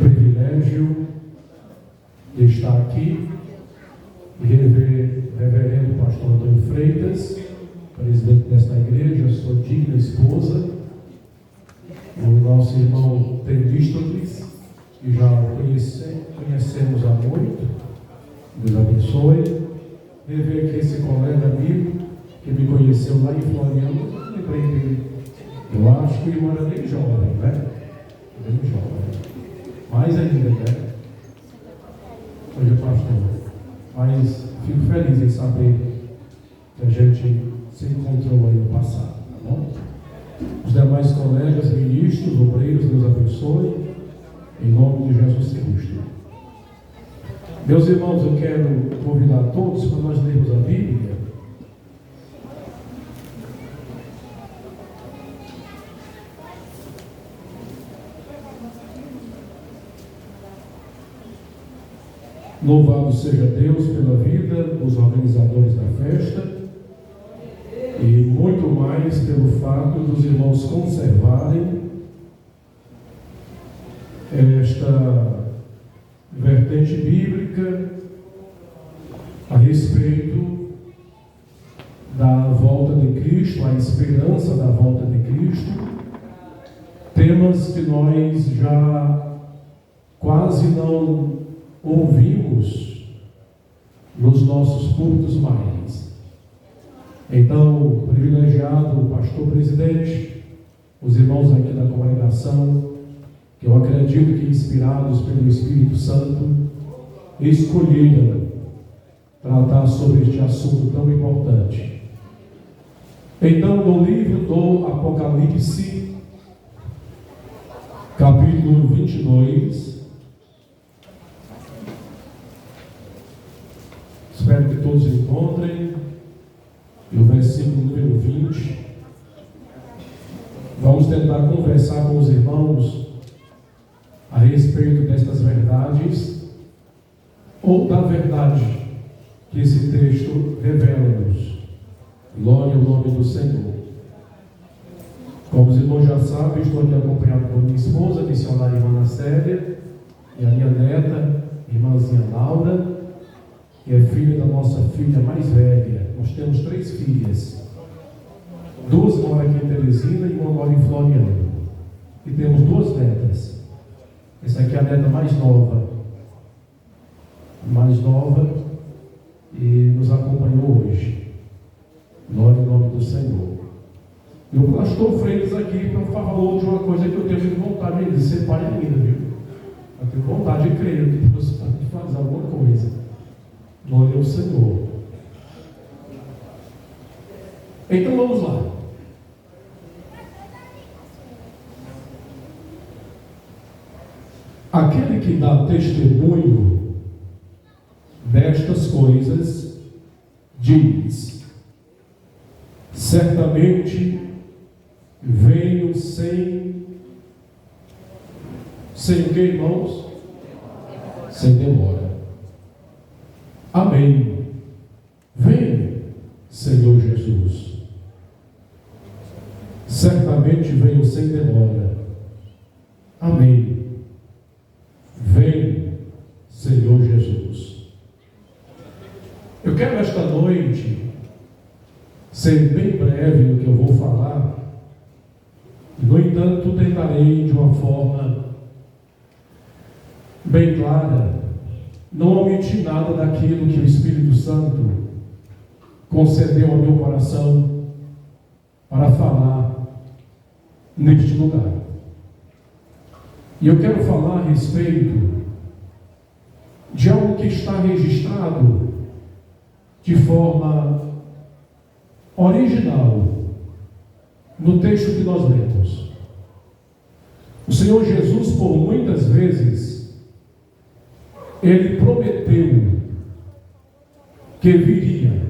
Privilégio de estar aqui e rever reverendo pastor Antônio Freitas, presidente desta igreja, sua digna esposa, o nosso irmão Temístocles, que já o conhecemos há muito, Deus abençoe. Rever aqui esse colega amigo que me conheceu lá em Floriano, lembrei dele. Eu acho que ele era bem jovem, né? Bem jovem. Mais ainda, né? Hoje é pastor. Mas fico feliz em saber que a gente se encontrou aí no passado, tá bom? Os demais colegas, ministros, obreiros, Deus abençoe, em nome de Jesus Cristo. Meus irmãos, eu quero convidar todos para nós lermos a Bíblia. Louvado seja Deus pela vida dos organizadores da festa e muito mais pelo fato dos irmãos conservarem esta vertente bíblica a respeito da volta de Cristo, a esperança da volta de Cristo, temas que nós já quase não ouvimos nos nossos cultos mais. Então, privilegiado o pastor presidente, os irmãos aqui da congregação, que eu acredito que inspirados pelo Espírito Santo, escolheram tratar sobre este assunto tão importante. Então, no livro do Apocalipse, capítulo 22, espero que todos encontrem, e o versículo número 20. Vamos tentar conversar com os irmãos a respeito destas verdades, ou da verdade que esse texto revela-nos. Glória ao nome do Senhor. Como os irmãos já sabem, estou aqui acompanhado por minha esposa, missionária irmã Célia, e a minha neta, irmãzinha Laura, que é filha da nossa filha mais velha. Nós temos 3 filhas. 2 moram aqui em Teresina e 1 mora em Floriano. E temos 2 netas. Essa aqui é a neta mais nova. E nos acompanhou hoje. Glória ao nome do Senhor. E o pastor Freitas aqui falou de uma coisa que eu tenho vontade de ser pai ainda, viu? Eu tenho vontade de crer que Deus pode fazer alguma coisa. Glória ao Senhor. Então vamos lá. Aquele que dá testemunho destas coisas diz: certamente venho sem o que, irmãos? Sem demora. Amém. Vem, Senhor Jesus. Certamente venho sem demora. Amém. Vem, Senhor Jesus. Eu quero esta noite ser bem breve no que eu vou falar. No entanto, tentarei de uma forma bem clara não omitir nada daquilo que o Espírito Santo concedeu ao meu coração para falar neste lugar. E eu quero falar a respeito de algo que está registrado de forma original no texto que nós lemos. O Senhor Jesus, por muitas vezes, Ele prometeu que viria.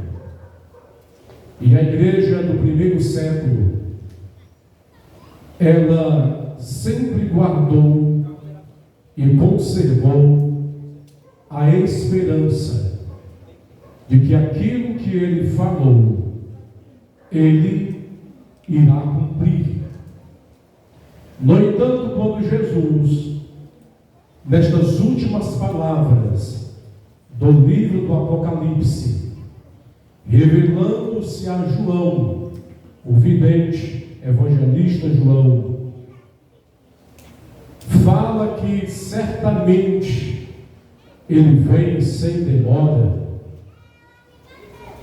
E a igreja do primeiro século, ela sempre guardou e conservou a esperança de que aquilo que Ele falou, Ele irá cumprir. No entanto, quando Jesus nestas últimas palavras do livro do Apocalipse, revelando-se a João, o vidente, evangelista João, fala que certamente ele vem sem demora.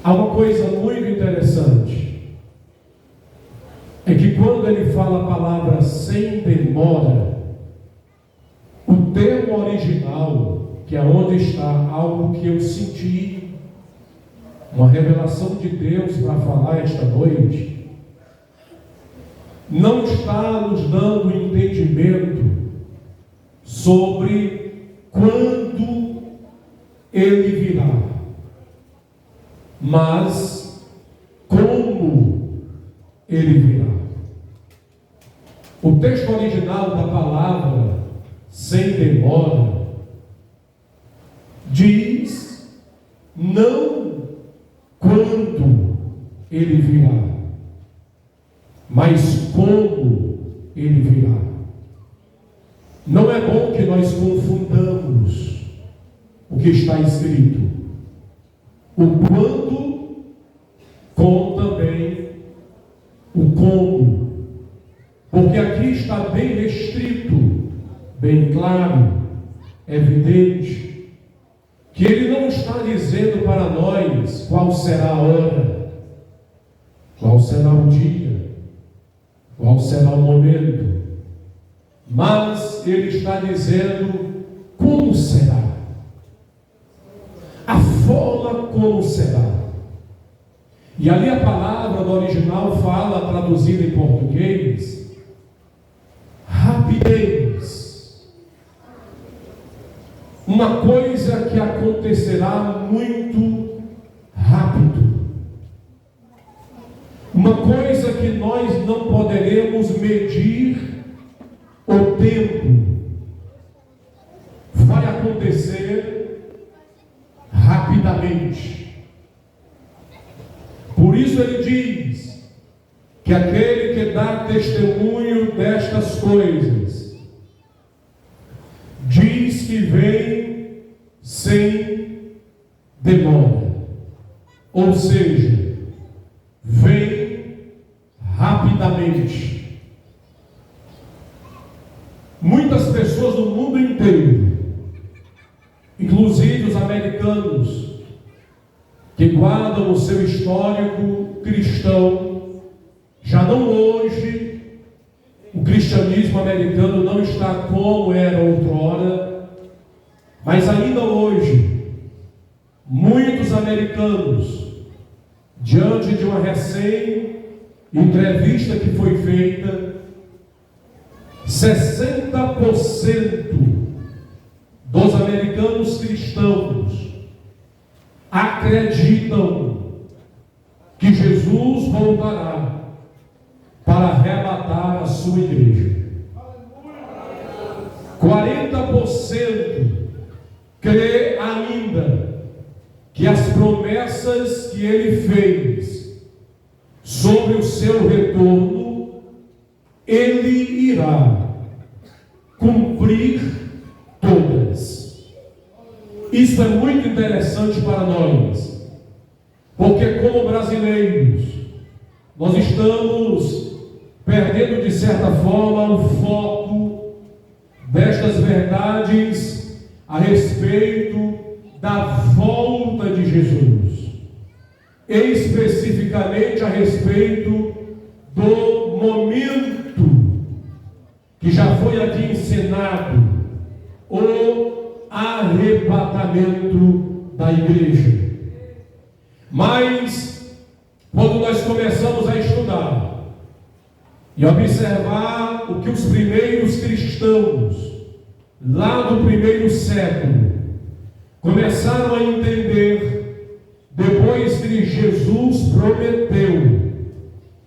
Há uma coisa muito interessante, é que quando ele fala a palavra sem demora, o termo original, que é onde está algo que eu senti, uma revelação de Deus para falar esta noite, não está nos dando entendimento sobre quando ele virá, mas como ele virá. O texto original da palavra sem demora diz não quando ele virá, mas como ele virá. Não é bom que nós confundamos o que está escrito, o quando com também o como, porque aqui está bem restrito, bem claro, evidente, que ele não está dizendo para nós qual será a hora, qual será o dia, qual será o momento, mas ele está dizendo como será, a forma como será. E ali a palavra do original fala, traduzida em português, rapidez. Uma coisa que acontecerá muito rápido. Uma coisa que nós não poderemos medir o tempo. Vai acontecer rapidamente. Por isso ele diz que aquele que dá testemunho destas coisas diz que vem sem demora, ou seja, vem rapidamente. Muitas pessoas do mundo inteiro, inclusive os americanos, que guardam o seu histórico cristão, já não hoje, o cristianismo americano não está como era outrora, mas ainda hoje, muitos americanos, diante de uma recém-entrevista que foi feita, 60% dos americanos cristãos acreditam que Jesus voltará para arrebatar a sua igreja. 40% crê ainda que as promessas que ele fez sobre o seu retorno, ele irá cumprir todas. Isso é muito interessante para nós, porque como brasileiros, nós estamos perdendo de certa forma o foco destas verdades a respeito da volta de Jesus, especificamente a respeito do momento que já foi aqui ensinado, o arrebatamento da igreja. Mas quando nós começamos a estudar e observar o que os primeiros cristãos lá do primeiro século começaram a entender, depois que Jesus prometeu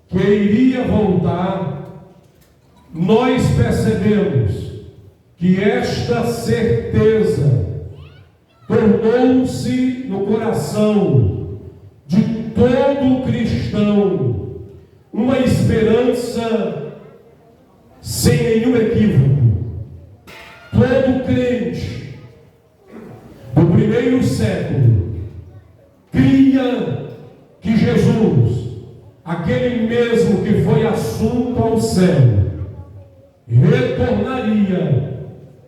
que iria voltar, nós percebemos que esta certeza tornou-se no coração de todo cristão uma esperança sem nenhum equívoco. todo crente do primeiro século cria que Jesus, aquele mesmo que foi assunto ao céu, retornaria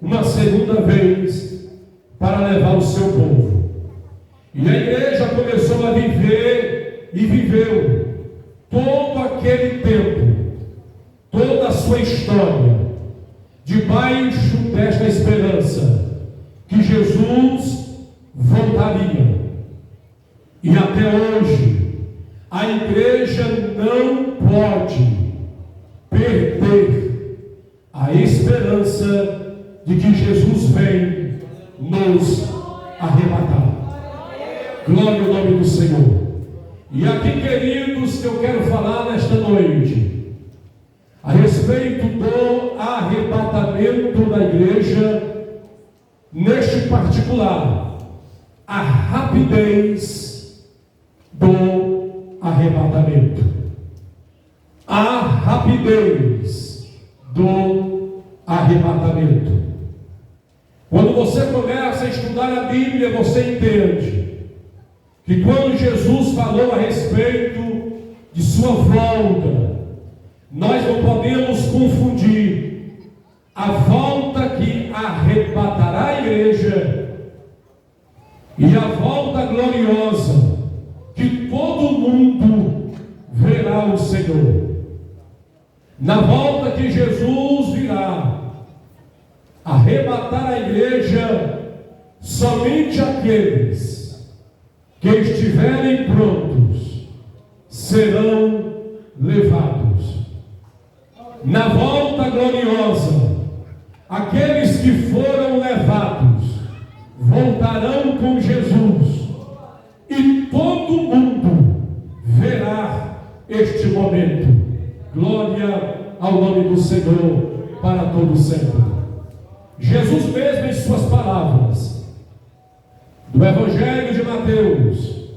uma segunda vez para levar o seu povo. E a igreja começou a viver e viveu todo aquele tempo, toda a sua história, debaixo desta esperança que Jesus voltaria. E até hoje a igreja não pode perder a esperança de que Jesus vem nos arrebatar. Glória ao nome do Senhor. E aqui, queridos, que eu quero falar nesta noite a respeito do arrebatamento da igreja, neste particular, a rapidez do arrebatamento. A rapidez do arrebatamento. Quando você começa a estudar a Bíblia, você entende que quando Jesus falou a respeito de sua volta, nós não podemos confundir a volta que arrebatará a igreja e a volta gloriosa que todo mundo verá o Senhor. Na volta que Jesus virá arrebatar a igreja, somente aqueles que estiverem prontos serão levados. Na volta gloriosa, aqueles que foram levados voltarão com Jesus, e todo mundo verá este momento. Glória ao nome do Senhor para todo sempre. Jesus mesmo, em suas palavras do Evangelho de Mateus,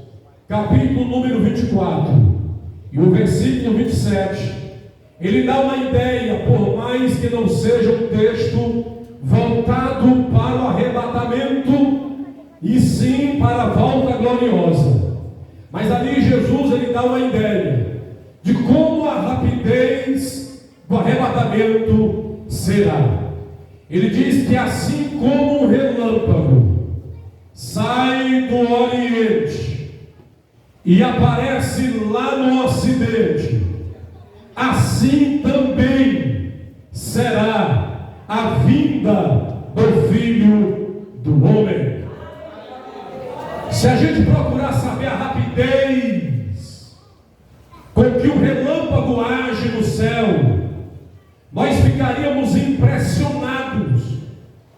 capítulo número 24 e o versículo 27, ele dá uma ideia, por mais que não seja um texto voltado para o arrebatamento, e sim para a volta gloriosa. Mas ali Jesus, ele dá uma ideia de como a rapidez do arrebatamento será. Ele diz que assim como um relâmpago sai do Oriente e aparece lá no Ocidente, assim também será a vinda do Filho do Homem. Se a gente procurar saber a rapidez com que o relâmpago age no céu, nós ficaríamos impressionados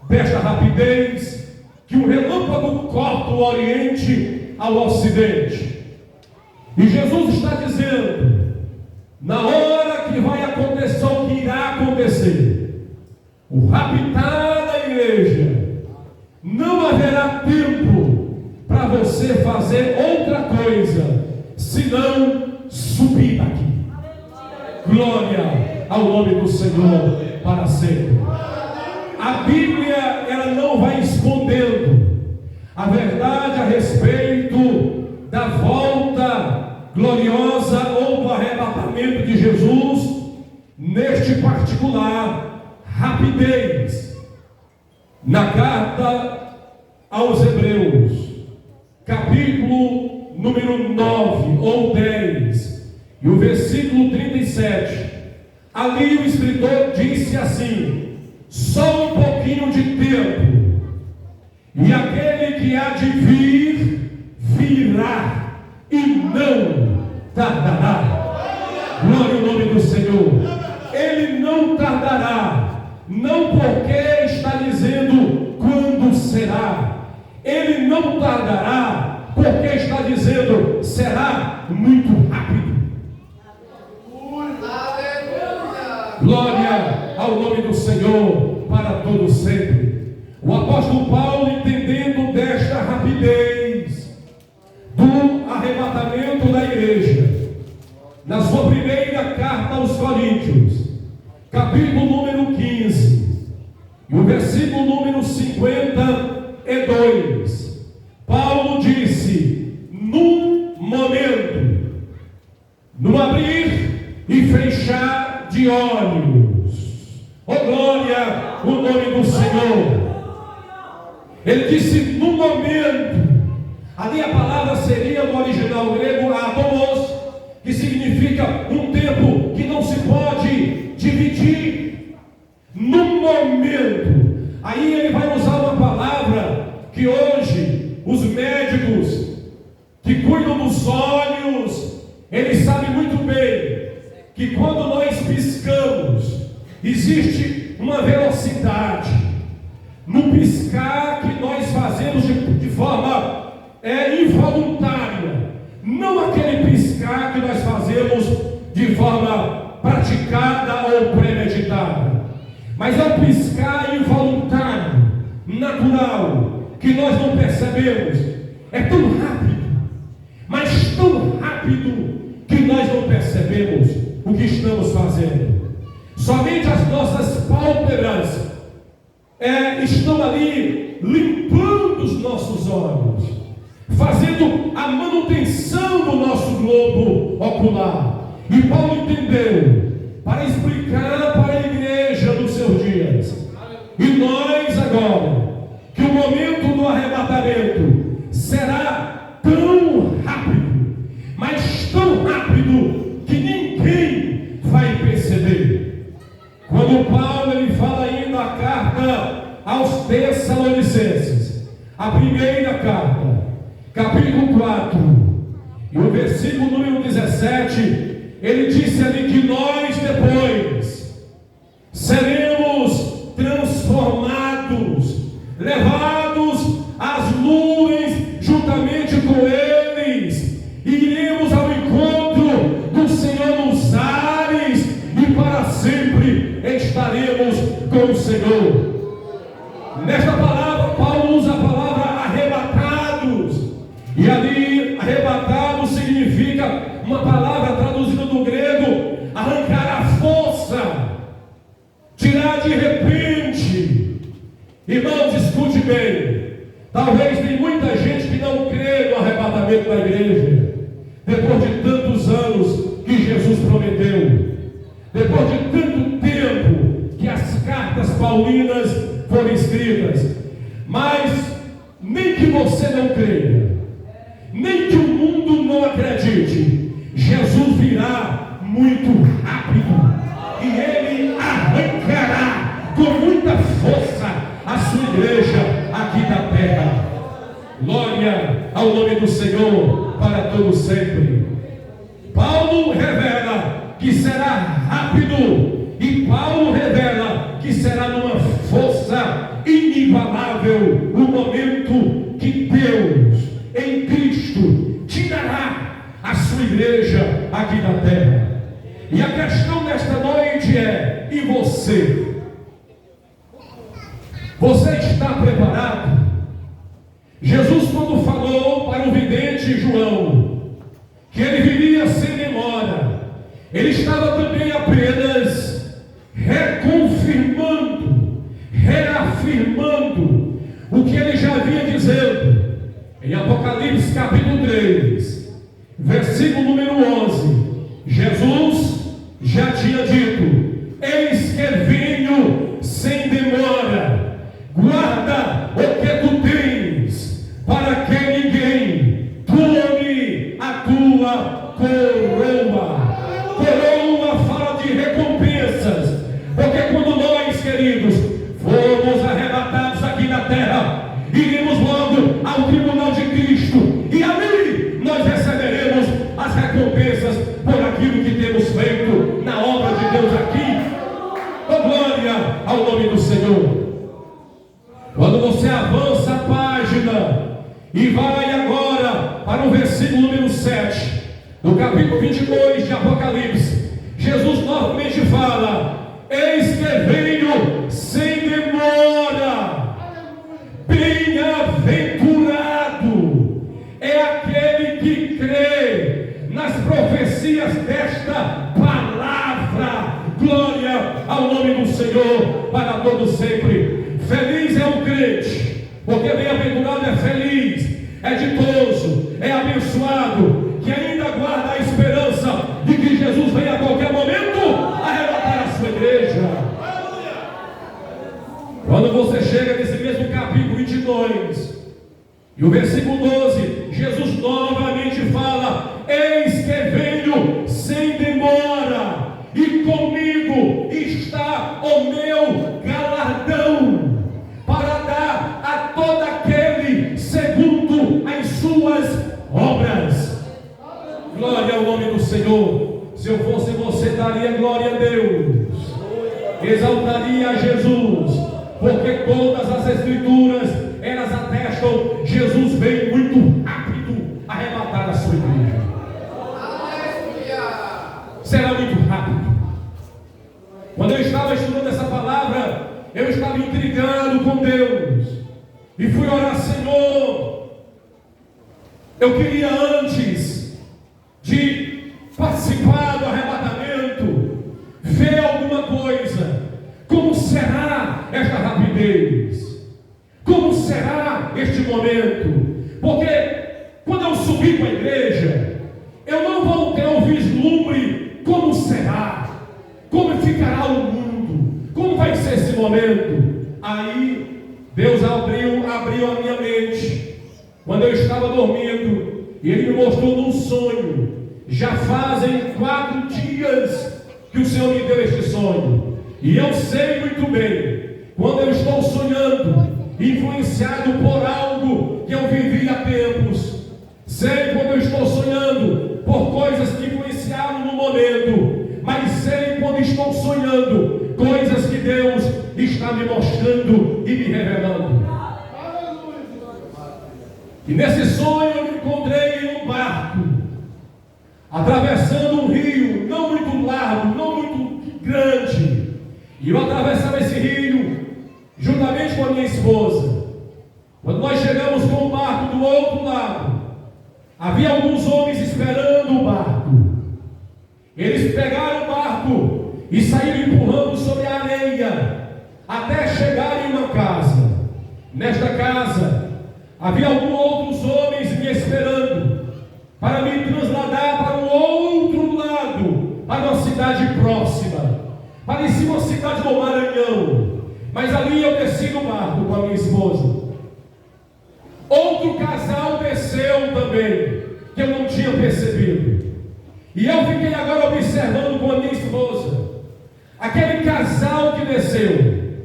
desta rapidez que o relâmpago corta o Oriente ao Ocidente. E Jesus está dizendo, na hora que vai acontecer o que irá acontecer, o raptar da igreja, não haverá tempo para você fazer outra coisa senão subir daqui. Glória ao nome do Senhor para sempre. A Bíblia, ela não vai escondendo a verdade a respeito da volta gloriosa ou do arrebatamento de Jesus, neste particular rapidez. Na carta aos Hebreus, capítulo número 9 ou 10, e o versículo 37, ali o escritor disse assim: só um pouquinho de tempo, e aquele que há de vir, virá, e não tardará. Glória ao nome do Senhor. Ele não tardará, não porque está dizendo quando será. Ele não tardará, porque está dizendo será muito rápido. Glória ao nome do Senhor para todo sempre. O apóstolo Paulo, entendendo desta rapidez do arrebatamento da igreja, na sua primeira carta aos Coríntios, capítulo número 15, e o versículo Ele disse no momento. Ali a palavra seria no original grego atomos, que significa um tempo que não se pode dividir. No momento. Aí ele vai usar uma palavra que hoje os médicos que cuidam dos olhos, eles sabem muito bem que quando nós piscamos, existe uma velocidade no piscar que nós fazemos de forma involuntária, não aquele piscar que nós fazemos de forma praticada ou premeditada, mas é um piscar involuntário, natural, que nós não percebemos. É tão rápido, mas tão rápido, que nós não percebemos o que estamos fazendo. Somente as nossas pálpebras estão ali limpando os nossos olhos, fazendo a manutenção do nosso globo ocular. E Paulo entendeu, para explicar para a igreja dos seus dias, e nós agora, que o momento do arrebatamento será tão rápido, mas tão rápido, que ninguém vai perceber. Quando Paulo ele fala aí na carta aos Tessalonicenses, a primeira carta, capítulo 4, e o versículo número 17, ele disse ali que nós depois seremos transformados, levados às nuvens juntamente com eles, e iremos ao encontro do Senhor nos ares, e para sempre estaremos com o Senhor. Nesta palavra, Paulo usa a palavra arrebatados, e ali arrebatado significa uma palavra traduzida do grego, arrancar a força, tirar de repente. Irmãos, escute bem, talvez tem muita gente que não crê no arrebatamento da igreja, depois de tantos anos que Jesus prometeu, depois de tanto tempo que as cartas paulinas foram escritas. Mas nem que você não creia, nem que o mundo não acredite, Jesus virá muito rápido, e ele arrancará com muita força a sua igreja aqui da terra. Glória ao nome do Senhor para todo sempre. Paulo revela que será rápido, e Paulo revela que será numa força inigualável o momento que Deus em Cristo tirará a sua igreja aqui da terra. E a questão desta noite é: e você? Você está preparado? Jesus, quando falou para o vidente João que ele viria sem demora, ele estava também apenas reconfirmando, reafirmando o que ele já vinha dizendo em Apocalipse capítulo 3, versículo número 11. Jesus já tinha dito: eis que venho sem demora, guarda o que tu tens, para que ninguém tome a tua coroa. Coroa fala de recompensas, porque quando nós, queridos, formos arrebatados aqui na terra, iremos logo ao tribunal de Cristo, e ali nós receberemos as recompensas por aquilo que temos feito na obra de Deus aqui. Oh, glória ao nome do Senhor. Quando você avança a página e vai agora para o versículo número 7 do capítulo 22 de Apocalipse, Jesus novamente fala: eis que venho sem demora. Bem-aventurado é aquele que crê nas profecias desta palavra. Glória ao nome do Senhor para todos sempre. Feliz é o crente, porque bem-aventurado é feliz, é ditoso, é abençoado, que ainda guarda a esperança de que Jesus venha a qualquer momento arrebatar a sua igreja. Quando você chega nesse mesmo capítulo 22 multidões. E o versículo 12, Jesus novamente fala: eis que venho sem demora, e comigo está o meu galardão, para dar a todo aquele segundo as suas obras. Glória ao nome do Senhor. Se eu fosse você, daria glória a Deus, exaltaria a Jesus, porque todas as escrituras, elas atestam: Jesus veio muito rápido arrebatar a sua igreja. Será muito rápido. Quando eu estava estudando essa palavra, eu estava intrigado com Deus e fui orar: Senhor, eu queria, antes de participar do arrebatamento, ver alguma coisa. Como será esta rapidez? Como será este momento? Porque quando eu subir para a igreja, eu não vou ter o vislumbre como será, como ficará o mundo, como vai ser esse momento. Aí Deus abriu a minha mente, quando eu estava dormindo, e Ele me mostrou num sonho. Já fazem 4 dias que o Senhor me deu este sonho, e eu sei muito bem, quando eu estou sonhando, influenciado por algo que eu vivi há tempos. Sei quando eu estou sonhando por coisas que influenciaram no momento, mas sei quando estou sonhando coisas que Deus está me mostrando e me revelando. E nesse sonho eu me encontrei em um barco, atravessando um rio não muito largo, não muito grande. E eu atravessava esse rio juntamente com a minha esposa. Quando nós chegamos com o barco do outro lado, havia alguns homens esperando o barco. Eles pegaram o barco e saíram empurrando sobre a areia, até chegarem em uma casa. Nesta casa havia alguns outros homens me esperando, para me trasladar para o outro lado, para uma cidade próxima. Parecia uma cidade do Maranhão, mas ali eu desci no barco com a minha esposa. Outro casal desceu também, que eu não tinha percebido. E eu fiquei agora observando com a minha esposa. Aquele casal que desceu,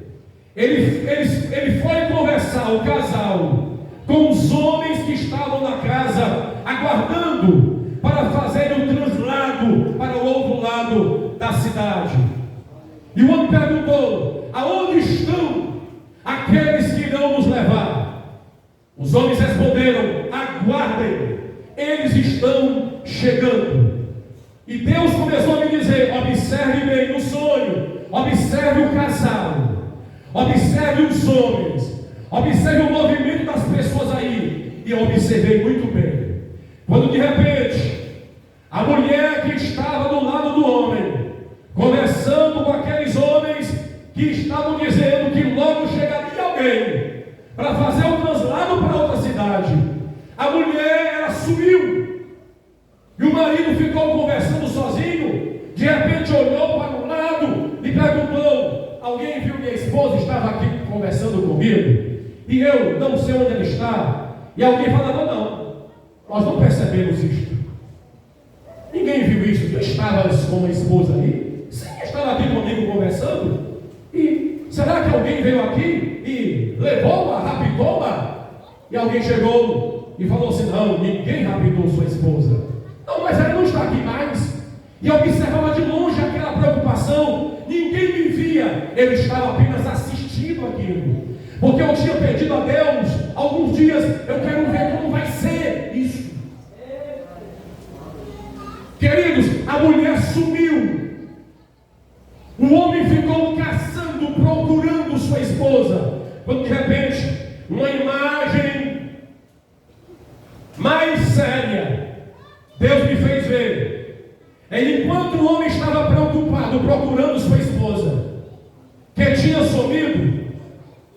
ele foi conversar, o casal, com os homens que estavam na casa, aguardando para fazer o translado para o outro lado da cidade. E o homem perguntou: aonde estão aqueles que irão nos levar? Os homens responderam: aguardem, eles estão chegando. E Deus começou a me dizer: observe bem no sonho, observe o casal, observe os homens, observe o movimento das pessoas aí. E eu observei muito bem, quando de repente a mulher que estava do lado do homem, conversando com aqueles homens que estavam dizendo que logo chegaria alguém para fazer o translado para outra cidade, a mulher, ela sumiu, e o marido ficou conversando sozinho. De repente olhou para um lado e perguntou: alguém viu minha esposa estava aqui conversando comigo? E eu não sei onde ela está. E alguém falava: não, nós não percebemos isto. Ninguém viu isso. Tu estavas com a esposa ali? Sim, estava aqui comigo conversando. E será que alguém veio aqui e levou-a, raptou-a? E alguém chegou e falou assim: não, ninguém raptou sua esposa. Não, mas ela não está aqui mais. E eu observava de longe aquela preocupação. Ninguém me via, eu estava apenas assistindo aquilo, porque eu tinha pedido a Deus alguns dias: eu quero ver como vai ser isso. Queridos, a mulher sumiu. O homem ficou caçando, procurando sua esposa, quando de repente uma imagem mais séria Deus me fez ver. Enquanto o homem estava preocupado procurando sua esposa, que tinha sumido,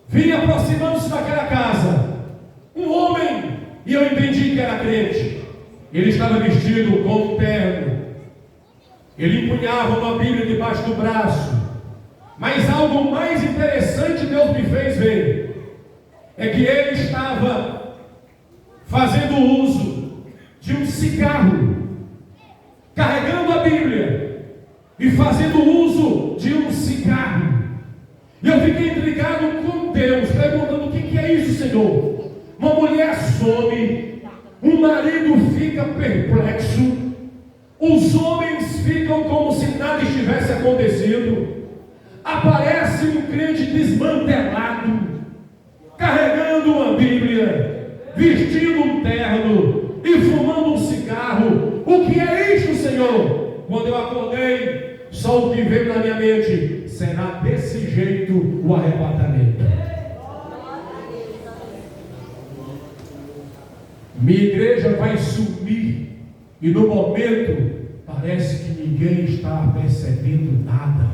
vinha aproximando-se daquela casa um homem, e eu entendi que era crente. Ele estava vestido com um terno, ele empunhava uma Bíblia debaixo do braço. Mas algo mais interessante Deus me fez ver. é que ele estava fazendo uso de um cigarro, carregando a Bíblia e fazendo uso de um cigarro. E eu fiquei intrigado com Deus, perguntando: o que é isso, Senhor? Uma mulher some, um marido fica perplexo, os homens ficam como se nada estivesse acontecido. Aparece um crente desmantelado, carregando uma Bíblia, vestindo um terno e fumando um cigarro. O que é isso, Senhor? Quando eu acordei, só o que veio na minha mente: será desse jeito o arrebatamento. Minha igreja vai sumir, e no momento parece que ninguém está percebendo nada.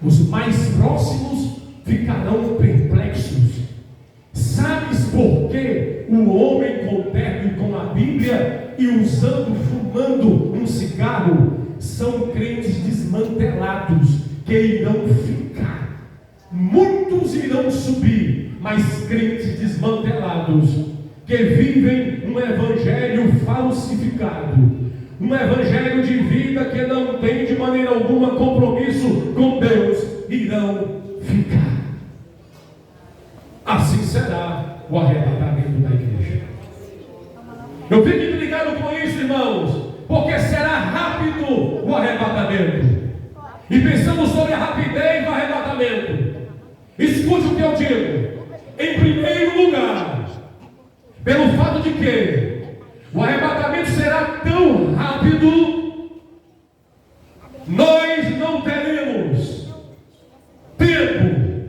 Os mais próximos ficarão perplexos. Sabes por que o homem com terno e com a Bíblia e fumando um cigarro são crentes desmantelados que irão ficar? Muitos irão subir, mas crentes desmantelados que vivem um evangelho falsificado, um evangelho de vida que não tem de maneira alguma compromisso com Deus, irão ficar. Assim será o arrebatamento da igreja. Eu fico intrigado com isso, irmãos, porque será rápido o arrebatamento. E pensamos sobre a rapidez do arrebatamento. Escute o que eu digo. Em primeiro lugar, pelo fato de que o arrebatamento será tão rápido, nós não teremos tempo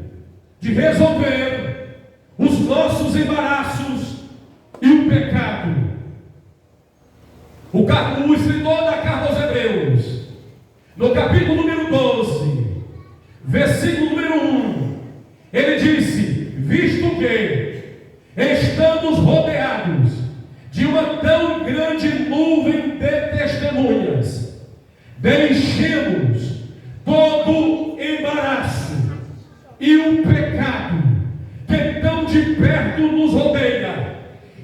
de resolver os nossos embaraços e o pecado. O escritor da carta aos Hebreus, no capítulo número 12, versículo número 1, ele disse: visto que estamos rodeados de uma tão grande nuvem de testemunhas, deixemos todo embaraço e o pecado que tão de perto nos rodeia,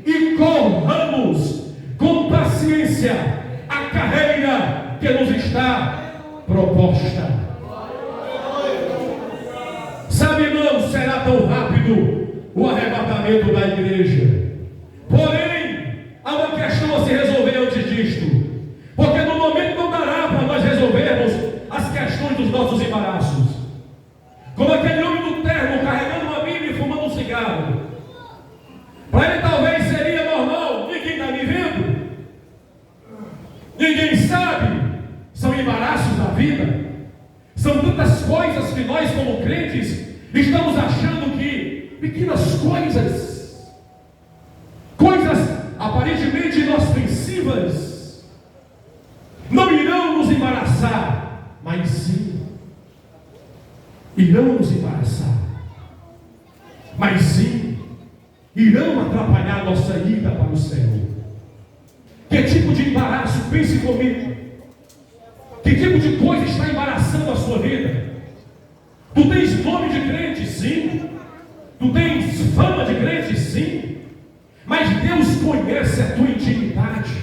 e corramos com paciência a carreira que nos está proposta. Sabe, irmão, será tão rápido o arrebatamento da igreja. Porém, há uma questão a se resolver antes disto, porque no momento não dará para nós resolvermos as questões dos nossos embaraços, como aquele homem do terno carregando uma Bíblia e fumando um cigarro. Para ele talvez seria normal: ninguém está me vendo, ninguém sabe. São embaraços da vida. São tantas coisas que nós, como crentes, estamos achando que pequenas coisas aparentemente inofensivas, não irão nos embaraçar, mas sim irão nos embaraçar, mas sim irão atrapalhar nossa ida para o Senhor. Que tipo de embaraço? Pense comigo. Que tipo de coisa está embaraçando a sua vida? Tu tens nome de crente? Sim. Tu tens fama de crente? Sim. Mas Deus conhece a tua intimidade.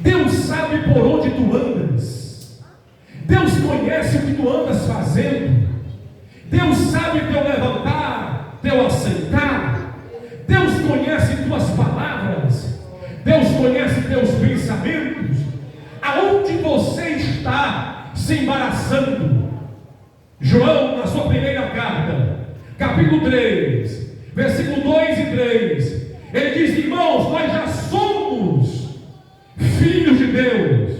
Deus sabe por onde tu andas. Deus conhece o que tu andas fazendo. Deus sabe teu levantar, teu assentar. Deus conhece tuas palavras. Deus conhece teus pensamentos. Aonde você está se embaraçando? João, na sua primeira carta, capítulo 3, versículo 2 e 3, ele diz: irmãos, nós já somos filhos de Deus,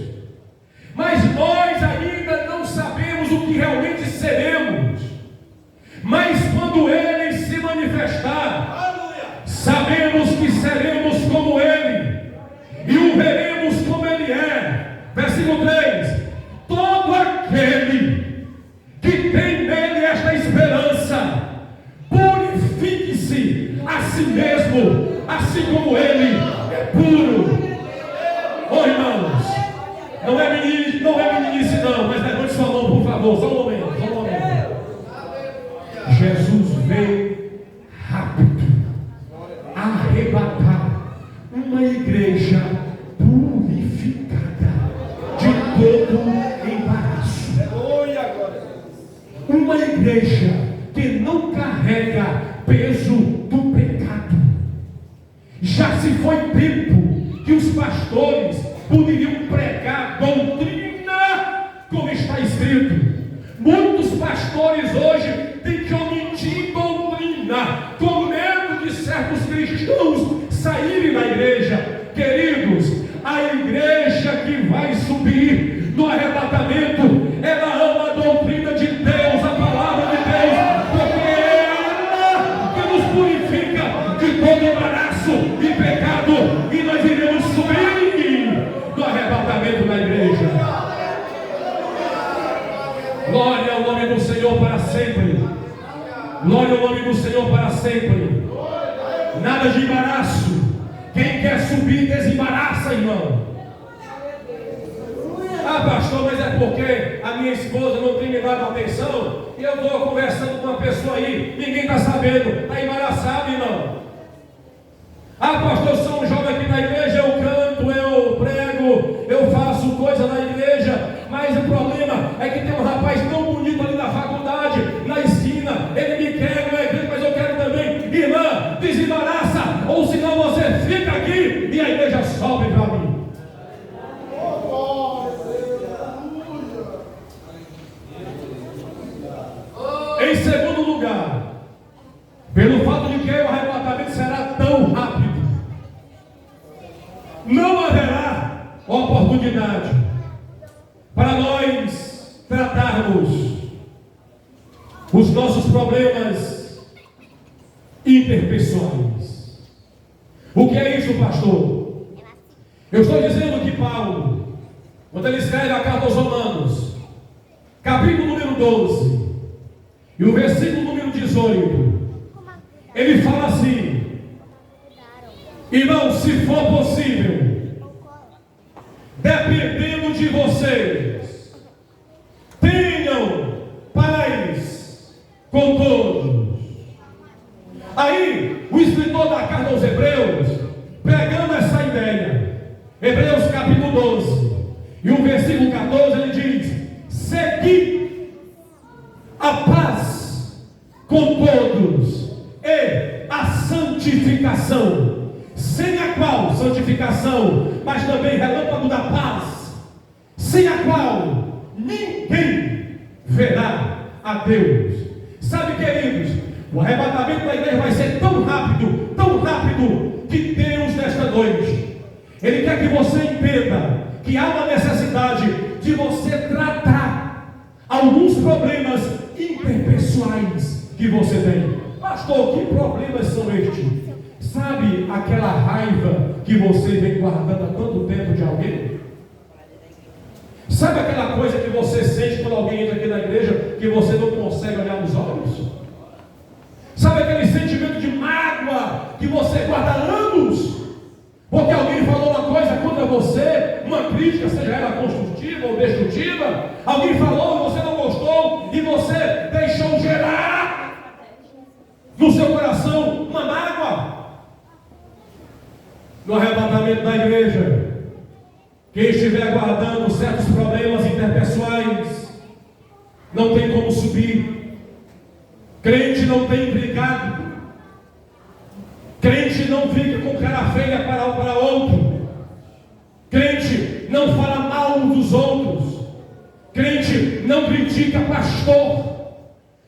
mas nós ainda não sabemos o que realmente seremos. Mas quando Ele se manifestar, sabemos que seremos como Ele, e o veremos como Ele é. Versículo 3: todo aquele que tem nele esta esperança, purifique-se a si mesmo, assim como Ele é puro. Oh, irmãos, não é meninice não, mas levante sua mão, por favor, só um momento. Jesus veio rápido. peso do pecado. Já se foi tempo que os pastores poderiam pregar doutrina como está escrito. Muitos pastores hoje têm que omitir doutrina, com medo de certos cristãos saírem da igreja. Queridos, a igreja que vai subir no arrebatamento, ela ama a doutrina de Deus, a palavra de Deus, porque é ela que nos purifica de todo embaraço e pecado, e nós iremos subir no arrebatamento da igreja. Glória ao nome do Senhor para sempre. Glória ao nome do Senhor para sempre. Nada de embaraço. Quem quer subir, desembaraça, irmão. Ah, pastor, mas é porque a minha esposa não tem me dado atenção e eu estou conversando com uma pessoa aí, ninguém está sabendo, está embaraçado, irmão. Ah, pastor, eu sou um jovem aqui na igreja, eu canto, eu prego, eu faço coisa na igreja, mas o problema é que tem um rapaz tão bonito ali na faculdade, na esquina, ele me quer na igreja, mas eu quero também. Irmã, desembaraça, ou senão você fica aqui e a igreja sobe para mim. Em segundo lugar, pelo fato de que o arrebatamento será tão rápido, não haverá oportunidade para nós tratarmos os nossos problemas interpessoais. O que é isso, pastor? Eu estou dizendo que Paulo, quando ele escreve a carta aos Romanos, capítulo número 12, e o versículo número 18, ele fala assim: irmão, se for possível, dependendo de vocês, tenham paz com todos. Aí, o escritor da carta aos Hebreus, pegando essa ideia, Hebreus capítulo 12, e o versículo 14, ele diz: segui a paz com todos e a santificação, sem a qual, santificação, mas também relâmpago da paz, sem a qual ninguém verá a Deus. Sabe, queridos, o arrebatamento da igreja vai ser tão rápido, que Deus, nesta noite, Ele quer que você entenda que há uma necessidade de você tratar alguns problemas interpessoais que você tem. Pastor, que problemas são estes? Sabe aquela raiva que você vem guardando há tanto tempo de alguém? Sabe aquela coisa que você sente quando alguém entra aqui na igreja, que você não consegue olhar nos olhos? Sabe aquele sentimento de mágoa que você guarda há anos, porque alguém falou uma coisa contra você, uma crítica, seja ela construtiva ou destrutiva, alguém falou e você não gostou, e você deixou gerar no seu coração uma mágoa? No arrebatamento da igreja, quem estiver aguardando certos problemas interpessoais, não tem como subir. Crente não tem brigado, crente não fica com cara feia para outro, crente não fala mal dos outros, crente não critica pastor,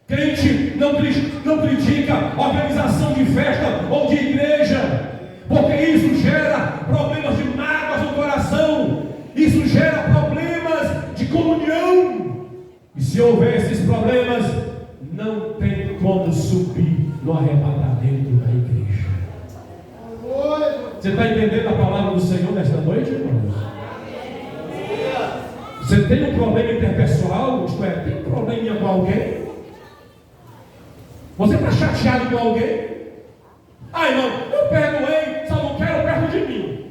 crente não critica organização de festa ou de igreja, porque isso gera problemas de mágoas no coração, isso gera problemas de comunhão, e se houver esses problemas, não tem como subir no arrebatamento da igreja. Você está entendendo a palavra do Senhor nesta noite, irmãos? Você tem um problema interpessoal, isto é, tem um probleminha com alguém? Você está chateado com alguém? Ah, irmão, eu perdoei, só não quero perto de mim.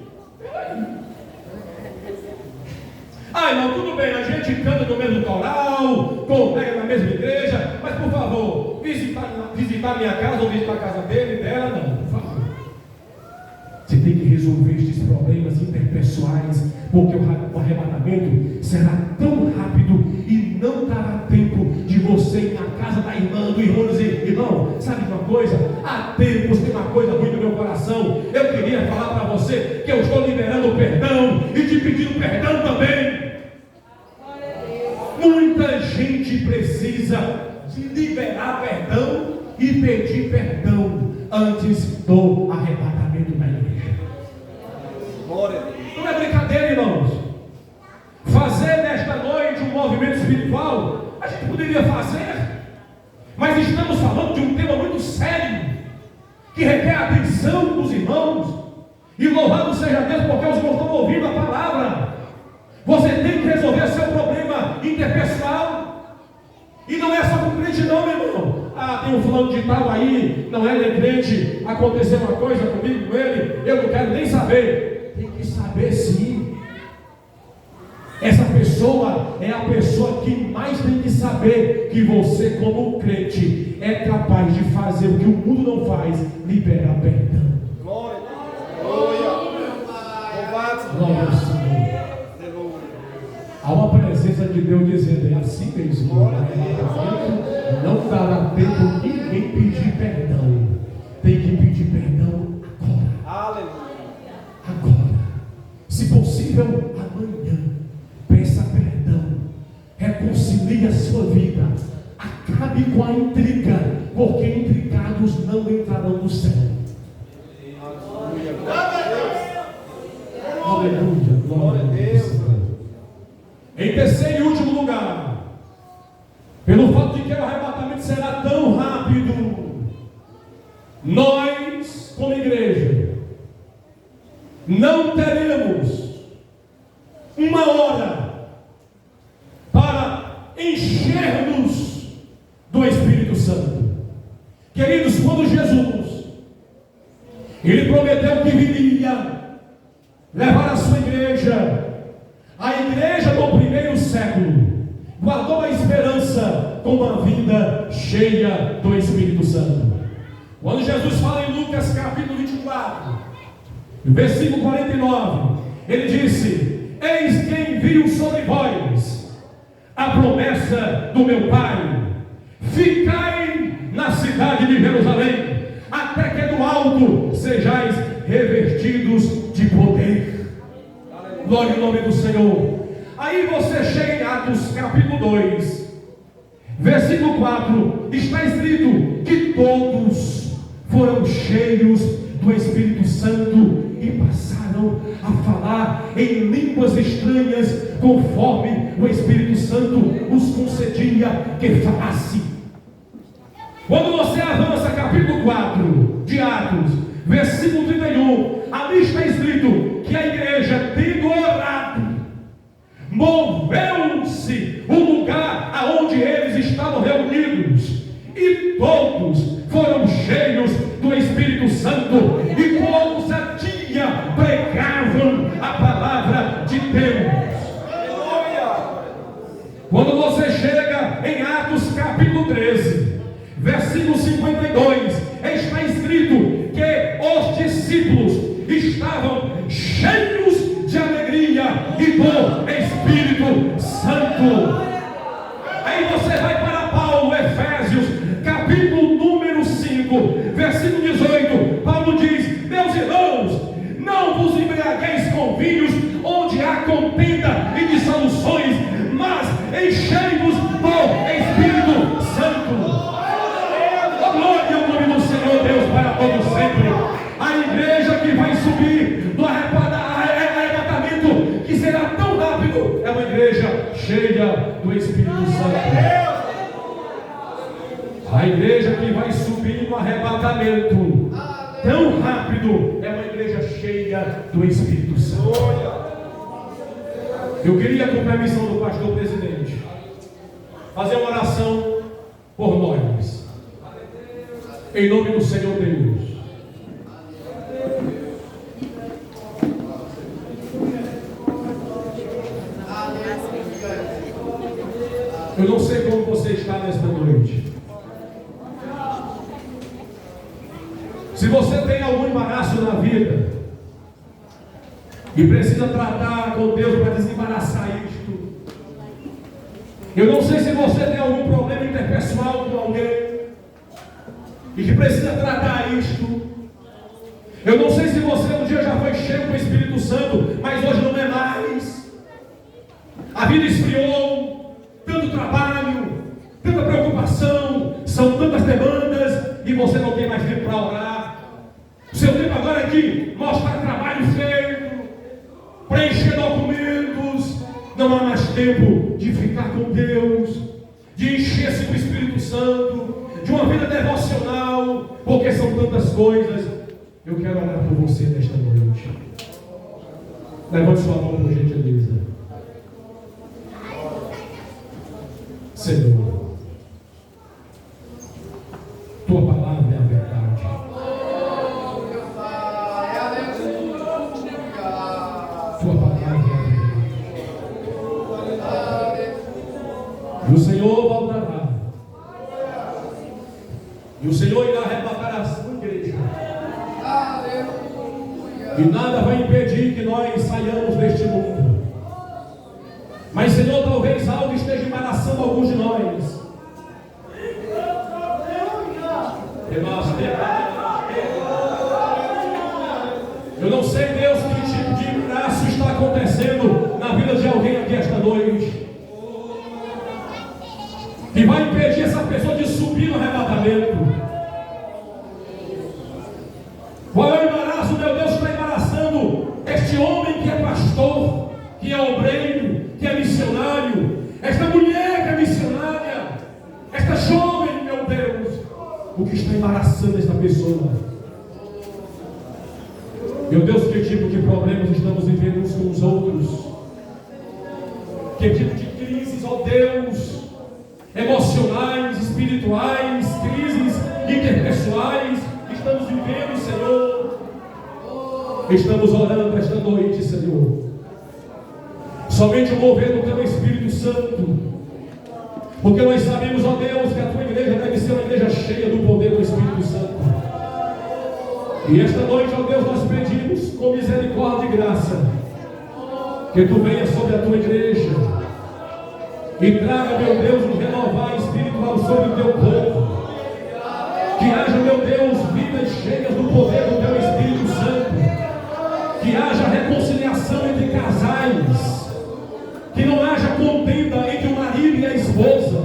Ah, irmão, tudo bem, a gente canta no mesmo coral, congrega na mesma igreja, mas por favor, visitar minha casa ou visitar a casa dele e dela, não, por favor. Você tem que resolver estes problemas interpessoais, porque o arrebatamento será tão rápido e não dará tempo de você ir na casa da irmã, do irmão, dizer: irmão, sabe uma coisa. Há tempos tem uma coisa ruim no meu coração. Eu queria falar para você que eu estou liberando perdão e te pedindo perdão também. Muita gente precisa de liberar perdão e pedir perdão antes do arrebatamento da igreja. Não é brincadeira, irmãos. Fazer nesta noite um movimento espiritual, a gente poderia fazer, mas estamos falando de um tema muito sério, que requer a atenção dos irmãos. E louvado seja Deus, porque os irmãos estão ouvindo a palavra. Você tem que resolver seu problema interpessoal. E não é só com o crente não, meu irmão. Ah, tem um fulano de tal aí, não é nem crente, aconteceu uma coisa comigo, com ele, eu não quero nem saber. Tem que saber sim. Essa pessoa é a pessoa que mais tem que saber que você, como crente, é capaz de fazer o que o mundo não faz, liberar perdão. Glória ao Senhor. Há uma presença de Deus dizendo, é assim mesmo, não dará tempo ninguém pedir perdão. Tem que pedir perdão agora. Agora. Se possível, amanhã. Peça perdão. Reconcilie a sua vida. Acabe com a intriga, porque intrigados não entrarão no céu. Aleluia. Glória a Deus. Em terceiro e último lugar, pelo fato de que o arrebatamento será tão rápido, nós, como igreja, não teremos uma hora para enchermos do Espírito Santo. Queridos, quando Jesus, Ele prometeu que viria levar a sua igreja, a igreja do primeiro século guardou a esperança com uma vida cheia do Espírito Santo. Quando Jesus fala em Lucas capítulo 24, versículo 49, Ele disse: eis que envio sobre vós a promessa do meu Pai, ficai na cidade de Jerusalém, até que do alto sejais revestidos de poder. Glória ao nome do Senhor. Aí você chega em Atos capítulo 2, versículo 4, está escrito que todos foram cheios do Espírito Santo e passaram a falar em línguas estranhas, conforme o Espírito Santo os concedia que falasse. Quando você avança capítulo 4 de Atos, versículo 31, ali está escrito que a igreja, tendo orado, moveu-se o lugar aonde eles estavam reunidos, e todos foram cheios do Espírito Santo, e com ousadia pregavam a palavra de Deus. Quando você chega em Atos capítulo 13, versículo 52, está escrito que os discípulos estavam cheios de alegria e do Espírito Santo. Aí você vai para Paulo, Efésios, capítulo número 5, versículo 18. Paulo diz: meus irmãos, não vos embriagueis com vinhos, onde há contenda e dissoluções, mas enchei-vos do Espírito Santo. Glória ao nome do Senhor Deus para todos sempre. A igreja que vai subir do arrebatamento, que será tão rápido, é uma igreja cheia do Espírito Santo. A igreja que vai subir no arrebatamento tão rápido, é uma igreja cheia do Espírito Santo. Eu queria, com permissão do pastor presidente, fazer uma oração por nós, em nome do Senhor Deus. Eu não sei como você está nesta noite. Se você tem algum embaraço na vida e precisa tratar com Deus para desembaraçar isto, eu não sei se você tem algum problema interpessoal com alguém e que precisa tratar isto. Eu não sei se você um dia já foi cheio com o Espírito Santo, mas hoje não é mais. A vida esfriou, tanto trabalho, tanta preocupação, são tantas demandas, e você não tem mais tempo para orar. O seu tempo agora é de mostrar trabalho feito, preencher documentos. Não há mais tempo de ficar com Deus, de encher-se do Espírito Santo, de uma vida devocional, porque são tantas coisas. Eu quero orar por você nesta noite. Levante sua mão por gentileza. Senhor, tua palavra é a verdade. Tua palavra é a verdade. E o Senhor voltará. E o Senhor irá arrebatar a sua igreja. E nada vai impedir que nós saiamos deste mundo. Mas, Senhor, talvez algo esteja embaraçando alguns de nós. Eu não sei, Deus, que tipo de braço está acontecendo na vida de alguém aqui esta noite, que vai impedir essa pessoa de subir no arrebatamento. Qual é o embaraço, meu Deus, que está embaraçando este homem que é pastor, que é obreiro, que é missionário, esta mulher que é missionária, esta jovem, meu Deus, o que está embaraçando esta pessoa? Meu Deus, que tipo de problemas estamos vivendo uns com os outros? Que tipo de crises, ó Deus, emocionais, espirituais, crises interpessoais estamos vivendo, Senhor? Estamos orando esta noite, Senhor. Somente o mover do Teu Espírito Santo, porque nós sabemos, ó Deus, que a Tua igreja deve ser uma igreja cheia do poder do Espírito Santo. E esta noite, ó Deus, nós pedimos com misericórdia e graça que Tu venha sobre a Tua igreja e traga, meu Deus, um renovar espiritual sobre o Teu povo. Que haja, meu Deus, vidas cheias do poder do Teu Espírito Santo. Que haja reconciliação entre casais. Que não haja contenda entre o marido e a esposa.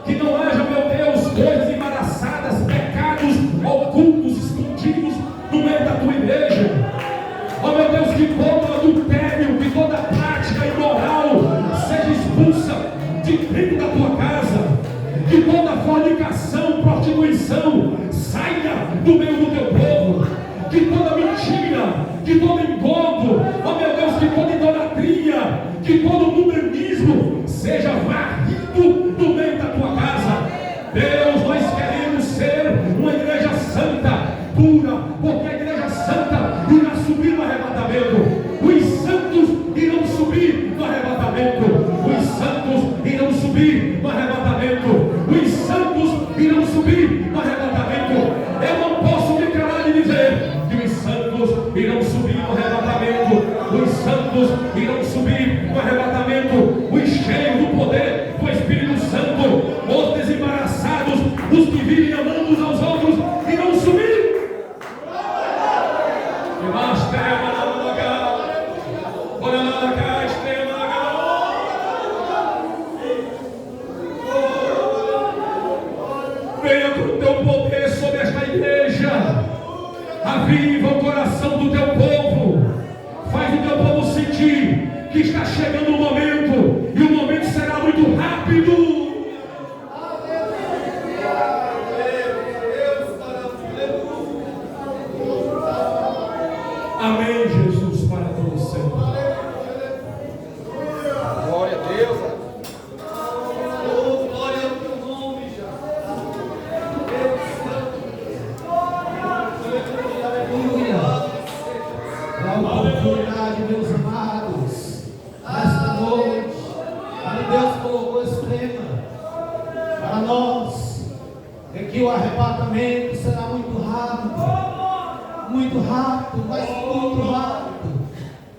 Que não haja, meu Deus, coisas embaraçadas, pecados ocultos, escondidos no meio da Tua igreja. Ó, meu Deus, que todo adultério, que toda prática imoral seja expulsa de dentro da Tua casa. Que toda fornicação, prostituição saia do meio do Teu povo. Que toda mentira, que todo engodo, ó meu Deus, que toda idolatria, que todo mundanismo seja varrido do meio da Tua casa. Deus, nós queremos ser uma igreja santa, pura, porque a igreja santa irá subir no arrebatamento. Os santos irão subir no arrebatamento. Os santos irão subir no arrebatamento. Os santos irão subir no arrebatamento. Eu não posso me calar e dizer que os santos irão subir no arrebatamento. Os santos irão subir no arrebatamento. Os cheios do poder do Espírito Santo, os desembaraçados, os que vivem amando uns aos outros, irão subir. Venha com o Teu poder sobre esta igreja. Aviva o coração do Teu povo. Faz o Teu povo sentir que está chegando o momento, e o momento será muito rápido. Amém, Jesus, para todo sempre. Glória a Deus. Oh, glória ao Teu nome, já. Aleluia. Dá uma oportunidade, meus amados, nesta noite, onde Deus colocou esse tema para nós, é que o arrebatamento será muito rápido, mas muito rápido.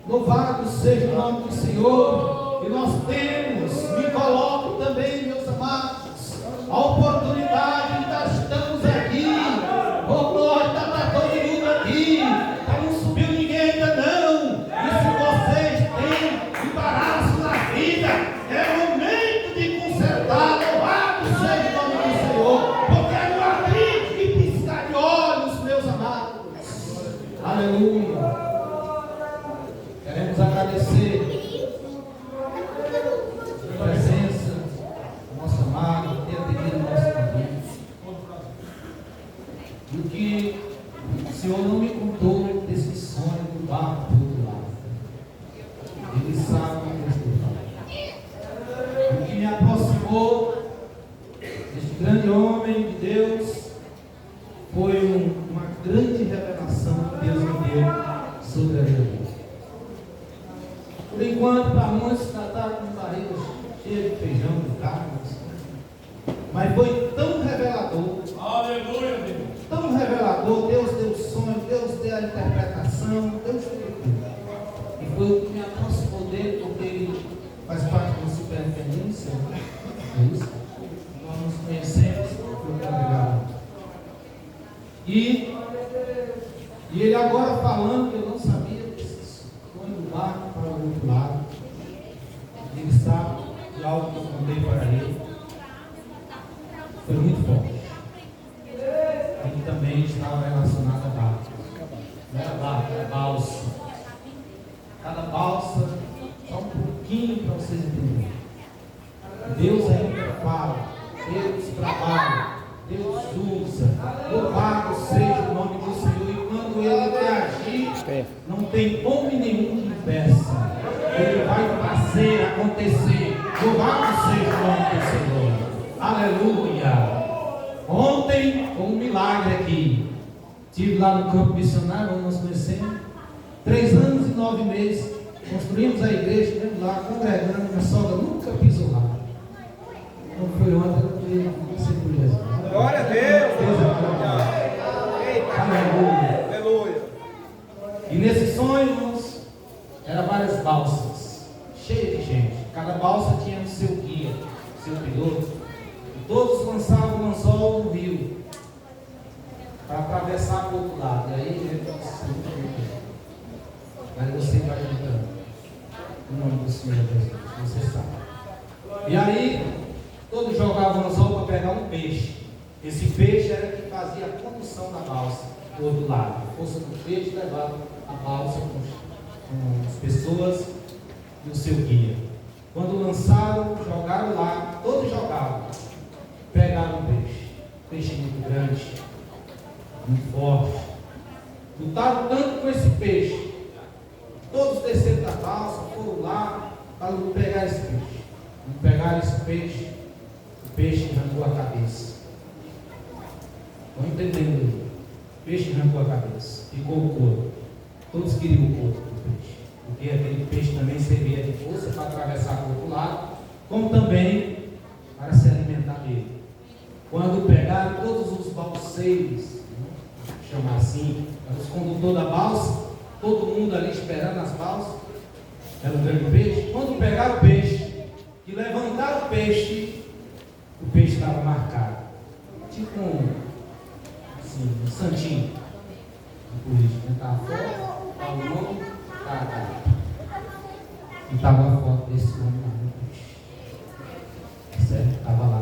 Louvado seja o nome do Senhor. E nós temos, me coloco também, meus amados, a oportunidade de nós estamos aqui Aleluia. Queremos agradecer a presença do nosso amado, ter atendido o nosso convite. E o que o Senhor não me contou desse sonho do barco do outro lado. Ele sabe o que eu estou falando. O que me aproximou deste grande homem de Deus foi uma grande revelação que Deus me deu sobre a vida dele. Por enquanto, para muitos, trataram com barriga cheia de feijão, de carne, mas foi tão revelador. Aleluia, Deus. Tão revelador. Deus deu o sonho, Deus deu a interpretação, Deus deu tudo. E foi o que me aproximou dele, porque ele faz parte da superintendência. É isso? Nós nos conhecemos, muito obrigado. E ele agora falando que eu não sabia desse sonho do barco para o outro lado. Ele sabe de algo que eu contei para ele. Foi muito forte. Ele também estava relacionado a barco. Não era barco, era balsa. Cada balsa, só um pouquinho para vocês entenderem. Deus ainda fala, Deus trabalha, Deus usa. Louvado seja o nome do Senhor. E quando Ele reagir, não tem homem nenhum que impeça. Ele vai fazer acontecer. Louvado seja o nome do Senhor. Aleluia. Ontem, foi um milagre aqui. Estive lá no campo missionário, onde nós conhecemos. 3 anos e 9 meses. Construímos a igreja, estivemos lá, congregando. Minha sogra nunca pisou lá. Não foi ontem, eu queria ser por Jesus. Glória a Deus! Deus é maravilhoso. Aleluia. Aleluia! E nesse sonho, irmãos, eram várias balsas, cheias de gente. Cada balsa tinha o seu guia, o seu piloto. E todos lançavam o anzol no rio para atravessar para o outro lado. E aí ele disse: mas você vai ajudando. Em nome do Senhor Jesus, você sabe. E aí, todos jogavam o anzol para pegar um peixe. Esse peixe era que fazia a condução da balsa do outro lado. A força do peixe levava a balsa com as pessoas e o seu guia. Quando lançaram, jogaram lá, todos jogavam, pegaram um peixe. Peixe muito grande, muito forte. Lutaram tanto com esse peixe. Todos desceram da balsa, foram lá para pegar esse peixe. Quando pegaram esse peixe, o peixe arrancou a cabeça. Estão entendendo? O peixe arrancou a cabeça, ficou o corpo. Todos queriam o corpo do peixe, porque aquele peixe também servia de força para atravessar para o outro lado, como também para se alimentar dele. Quando pegaram todos os balseiros, chamar assim, os condutores da balsa, todo mundo ali esperando as balsas, era um grande peixe. Quando pegaram o peixe e levantaram o peixe estava marcado, tipo um santinho de político, estava fora, estava o nome, estava e estava a foto desse homem lá no peixe, certo? Estava lá,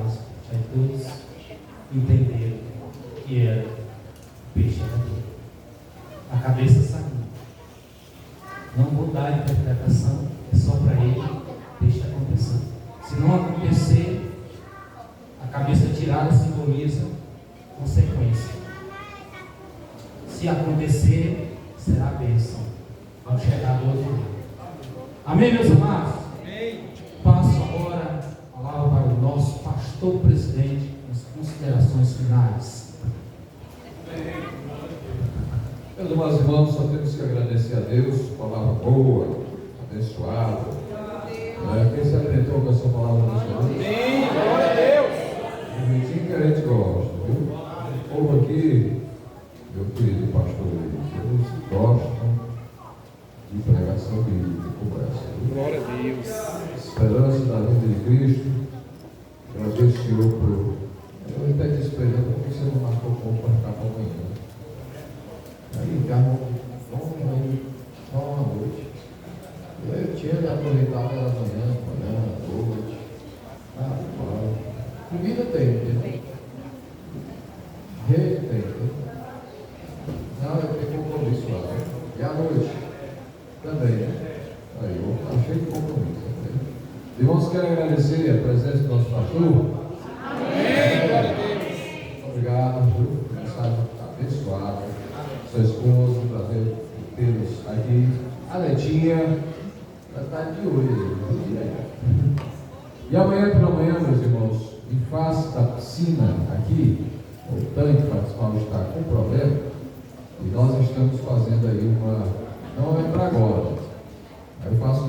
aí todos entenderam que era o peixe era dele. A cabeça sabia. Não vou dar a interpretação, é só para ele, deixa acontecer. Se não acontecer, a cabeça tirada simboliza consequência. Se acontecer, será a bênção ao chegar do outro lado. Amém, meus amados? Amém. Passo agora a palavra para o nosso pastor presidente, nas considerações finais. Meus amados irmãos, só temos que agradecer a Deus, palavra boa, abençoada. Quem se alimentou com essa palavra nessa noite? Sim, glória a Deus! O jeitinho que a gente gosta, viu? O povo aqui, meu querido pastor, eles gostam de pregação bíblica como essa. Viu? Glória a Deus! Esperança da vida de Cristo. Eu às vezes tirou por. Eu até disse para ele: por que você não marcou o povo para ficar para amanhã? Aí ficava só uma noite. Eu tinha de aproveitar pela manhã, à noite. Comida tem, entendeu? Rede tem, entendeu? Não, eu tenho compromisso lá. noite também, né? Aí, eu achei que compromisso. Né? Irmãos, quero agradecer a presença do nosso pastor. Amém. Glória a Deus. Obrigado, viu? Mensagem abençoada. Sua esposa, prazer tê-los aqui. A Netinha vai estar de olho. E amanhã pela manhã, meus irmãos, em face da piscina aqui, o tanque participal está com problema. E nós estamos fazendo aí uma. Não é para agora. Aí eu faço